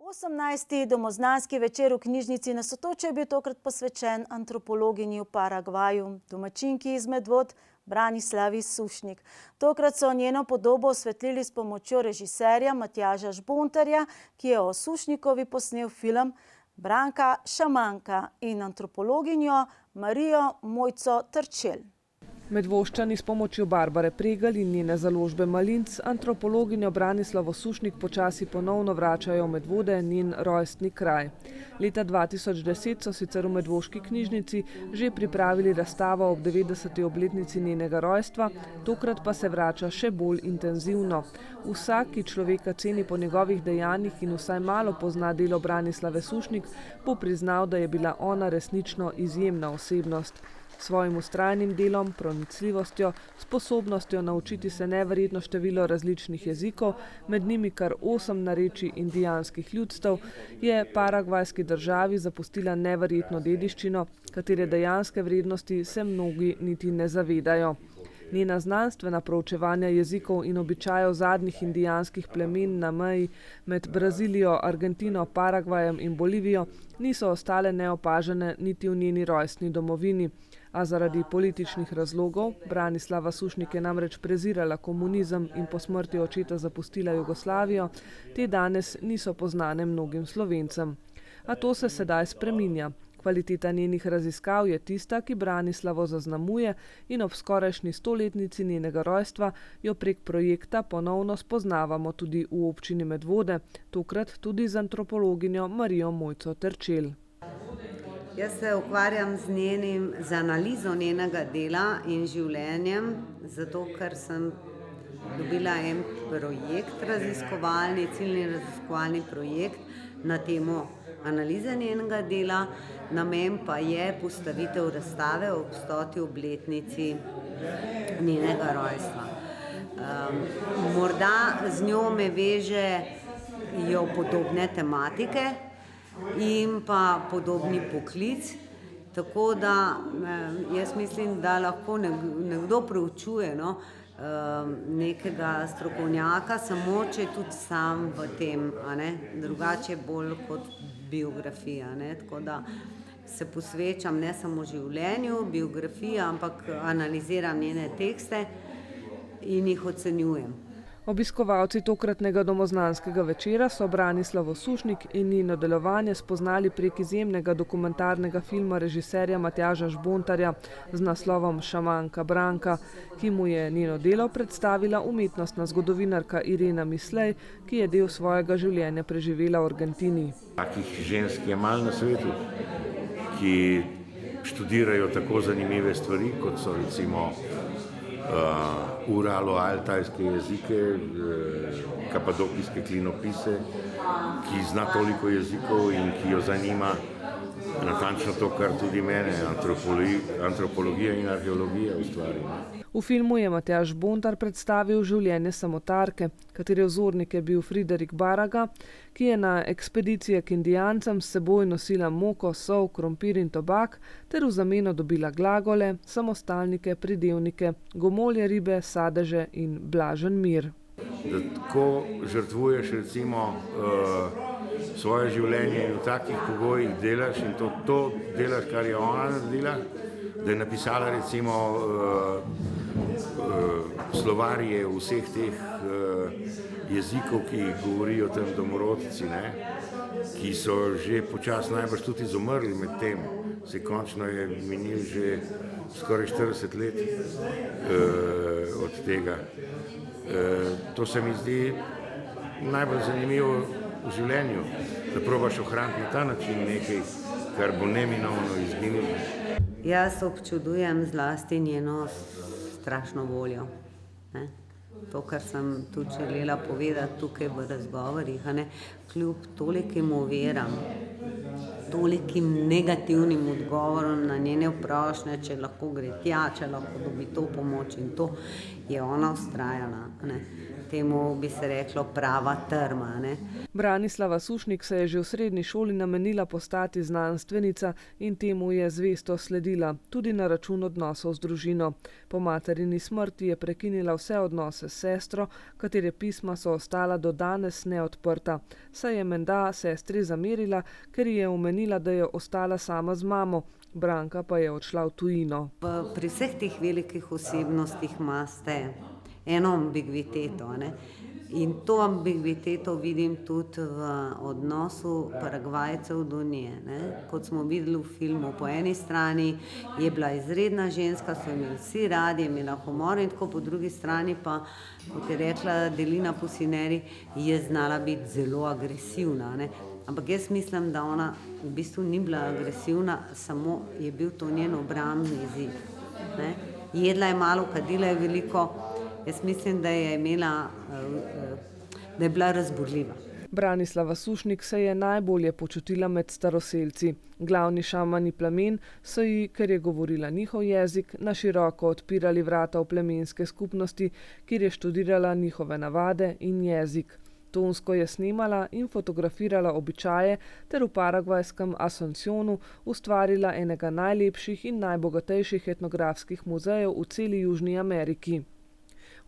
18. domoznanski večer v knjižnici na Sotočju je bil tokrat posvečen antropologinji v Paragvaju, domačinki iz Medvod, Branislavi Sušnik. Tokrat so njeno podobo osvetlili s pomočjo režiserja Matjaža Žbontarja, ki je o Sušnikovi posnel film Branka Šamanka in antropologinjo Marijo Mojco Terčelj. Medvoščani s pomočjo Barbare Pregelj in njene založbe Malinc antropologinjo Branislavo Sušnik počasi ponovno vračajo v Medvode, njen rojstni kraj. Leta 2010 so sicer v medvoški knjižnici že pripravili razstavo ob 90. obletnici njenega rojstva, tokrat pa se vrača še bolj intenzivno. Vsak, ki človeka ceni po njegovih dejanjih in vsaj malo pozna delo Branislave Sušnik, bo priznal, da je bila ona resnično izjemna osebnost. Svojim vztrajnim delom, pronicljivostjo, sposobnostjo naučiti se neverjetno število različnih jezikov, med njimi kar 8 narečij indijanskih ljudstev, je paragvajski državi zapustila neverjetno dediščino, katere dejanske vrednosti se mnogi niti ne zavedajo. Njena znanstvena proučevanja jezikov in običajev zadnjih indijanskih plemen na meji med Brazilijo, Argentino, Paragvajem in Bolivijo niso ostale neopažene niti v njeni rojstni domovini. A zaradi političnih razlogov, Branislava Sušnik je namreč prezirala komunizem in po smrti očeta zapustila Jugoslavijo, te danes niso poznane mnogim Slovencem. A to se sedaj spreminja. Kvaliteta njenih raziskav je tista, ki Branislavo zaznamuje in ob skorajšnji 100-letnici njenega rojstva jo prek projekta ponovno spoznavamo tudi v občini Medvode, tokrat tudi z antropologinjo Marijo Mojco Terčelj. Jaz se ukvarjam z analizo njenega dela in življenjem, zato ker sem dobila en projekt raziskovalni, ciljni raziskovalni projekt na temo analize njenega dela, namen pa je postavitev razstave ob 100. obletnici njenega rojstva. Morda z njo me vežejo podobne tematike in pa podobni poklic, tako da jaz mislim, da lahko nekdo preučuje nekega strokovnjaka, samo če je tudi sam v tem, drugače bolj kot biografija. Tako da se posvečam ne samo življenju, biografiji, ampak analiziram njene tekste in jih ocenjujem. Obiskovalci tokratnega domoznanskega večera so Branislavo Sušnik in njeno delovanje spoznali prek izjemnega dokumentarnega filma režiserja Matjaža Žbontarja z naslovom Šamanka Branka, ki mu je njeno delo predstavila umetnostna zgodovinarka Irena Mislej, ki je del svojega življenja preživela v Argentini. Takih žensk je malo na svetu, ki študirajo tako zanimive stvari, kot so recimo uralo-altajske jezike, kapadokijske klinopise, ki zna toliko jezikov in ki jo zanima natančno to, kar tudi mene, antropologija in arheologija ustvari. V filmu je Matjaž Žbontar predstavil življenje samotarke, katere vzornik je bil Friderik Baraga, ki je na ekspedicije k Indijancem s seboj nosila moko, sol, krompir in tobak, ter v zameno dobila glagole, samostalnike, pridevnike, gomolje ribe, sadeže in blažen mir. Da tako žrtvuješ recimo svoje življenje in v takih pogojih delaš in to delaš, kar je ona naredila, da je napisala recimo slovarje vseh teh jezikov, ki jih govorijo tam domorodci, ki so že počasi najbrž tudi izumrli med tem. Se končno je minil že skoraj 40 let od tega. To se mi zdi najbolj zanimivo v življenju, da probaš ohraniti na ta način nekaj, kar bo neminovno izginilo. Jaz občudujem zlasti njeno strašno voljo. To, kar sem tudi želela povedati tukaj v razgovorih, kljub tolikim oviram, tolikim negativnim odgovorom na njene vprašanje, če lahko gre tja, če lahko dobi to pomoč in to, je ona vztrajala. Ne. Temu bi se reklo prava trma. Ne. Branislava Sušnik se je že v srednji šoli namenila postati znanstvenica in temu je zvesto sledila, tudi na račun odnosov z družino. Po materini smrti je prekinila vse odnose s sestro, katere pisma so ostala do danes neodprta. Saj je menda sestri zamerila, ker ji je omenila, da je ostala sama z mamo. Branka pa je odšla v tujino. Pri vseh teh velikih osebnostih imate eno ambiguiteto, ne? In to ambiguiteto vidim tudi v odnosu Paragvajcev do nje. Ne? Kot smo videli v filmu, po eni strani je bila izredna ženska, so imeli vsi radi, je imela humor in tako, po drugi strani pa, kot je rekla Delina Pusineri, je znala biti zelo agresivna. Ne? Ampak jaz mislim, da ona v bistvu ni bila agresivna, samo je bil to njen obrambni izid. Ne? Jedla je malo, kadila je veliko. Jaz mislim, da je bila razburljiva. Branislava Sušnik se je najbolje počutila med staroselci. Glavni šamani plemen so ji, ker je govorila njihov jezik, na široko odpirali vrata v plemenske skupnosti, kjer je študirala njihove navade in jezik. Tonsko je snemala in fotografirala običaje ter v paragvajskem Asuncionu ustvarila enega najlepših in najbogatejših etnografskih muzejev v celi Južni Ameriki.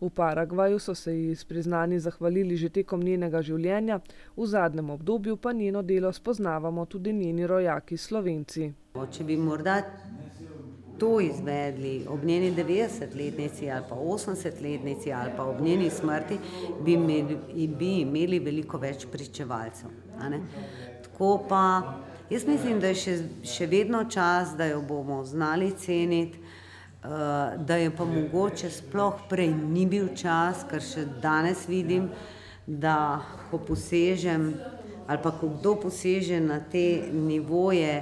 V Paragvaju so se ji s priznanji zahvalili že tekom njenega življenja, v zadnjem obdobju pa njeno delo spoznavamo tudi njeni rojaki Slovenci. Če bi morda to izvedli ob njeni 90-letnici ali pa 80-letnici ali pa ob njeni smrti, bi imeli veliko več pričevalcev. Tako pa, jaz mislim, da je še vedno čas, da jo bomo znali ceniti, da je pa mogoče sploh prej ni bil čas, ker še danes vidim, da ko posežem ali pa ko kdo poseže na te nivoje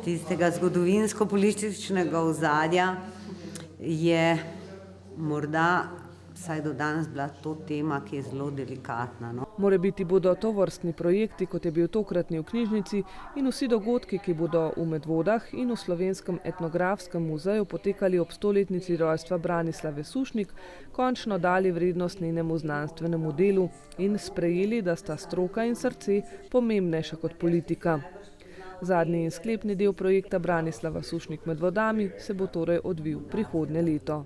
tistega zgodovinsko-političnega ozadja, je morda vsaj do danes bila to tema, ki je zelo delikatna. No. Morebiti bodo tovrstni projekti, kot je bil tokratni v knjižnici, in vsi dogodki, ki bodo v Medvodah in v Slovenskem etnografskem muzeju potekali ob 100-letnici rojstva Branislave Sušnik, končno dali vrednost njenemu znanstvenemu delu in sprejeli, da sta stroka in srce pomembnejša kot politika. Zadnji in sklepni del projekta Branislava Sušnik med vodami se bo torej odvil prihodnje leto.